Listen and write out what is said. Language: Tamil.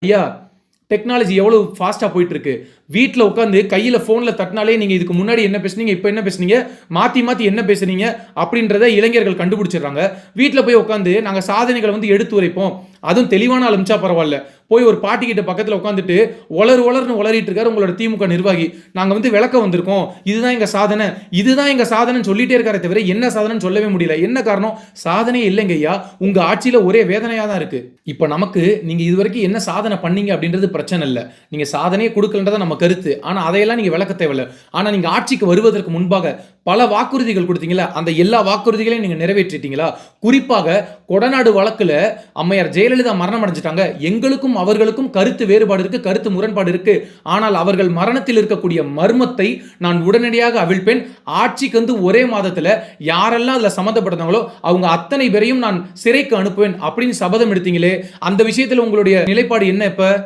ஐயா, டெக்னாலஜி எவ்வளவு ஃபாஸ்ட்டா போயிட்டு இருக்கு. வீட்ல உட்கார்ந்து கையில ஃபோன்ல தட்டினாலே நீங்க இதுக்கு முன்னாடி என்ன பேசுனீங்க, இப்ப என்ன பேசுனீங்க, மாத்தி மாத்தி என்ன பேசுனீங்க அப்படின்றத இளைஞர்கள் கண்டுபிடிச்சிடுறாங்க. வீட்ல போய் உட்கார்ந்து நாங்க சாதனைகள எடுத்து உரைப்போம். அதுவும் தெளிவான ஆள் அனுப்பிச்சா பரவால்ல. போய் ஒரு பாட்டி கிட்ட பக்கத்துல உட்கார்ந்துட்டு ஒளர்ன்னு ஒளறிட்டு இருக்காரு உங்களோட திமுக நிர்வாகி. நாங்க விளக்க வந்திருக்கோம். இதுதான் எங்க சாதனை. இதுதான் எங்க சாதனைன்னு சொல்லிட்டே இருக்காரே தவிர என்ன சாதனைன்னு சொல்லவே முடியல. என்ன காரணம்? சாதனையே இல்லைங்க ஐயா. உங்க ஆட்சியில ஒரே வேதனையா தான் இருக்கு. இப்ப நமக்கு நீங்க இதுவரைக்கும் என்ன சாதனை பண்ணீங்க அப்படின்றது பிரச்சனை இல்ல. நீங்க சாதனையே கொடுக்கலன்றத நம்ம கருத்து. ஆனா அதையெல்லாம் நீங்க விளக்க தேவையில்ல. ஆனா நீங்க ஆட்சிக்கு வருவதற்கு முன்பாக பல வாக்குறுதிகள் கொடுத்தீங்கல்ல, அந்த எல்லா வாக்குறுதிகளையும் நீங்க நிறைவேற்றிட்டீங்களா? குறிப்பாக கொடநாடு வழக்குல அம்மையார் ஜெயலலிதா மரணம் அடைஞ்சிட்டாங்க. எங்களுக்கும் அவர்களுக்கும் கருத்து வேறுபாடு இருக்கு, கருத்து முரண்பாடு இருக்கு. ஆனால் அவர்கள் மரணத்தில் இருக்கக்கூடிய மர்மத்தை நான் உடனடியாக அவிழ்ப்பேன். ஆட்சிக்கு ஒரே மாதத்துல யாரெல்லாம் அதுல சம்பந்தப்பட்டாங்களோ அவங்க அத்தனை பேரையும் நான் சிறைக்கு அனுப்புவேன் அப்படின்னு சபதம் எடுத்தீங்களே, அந்த விஷயத்துல உங்களுடைய நிலைப்பாடு என்ன இப்ப?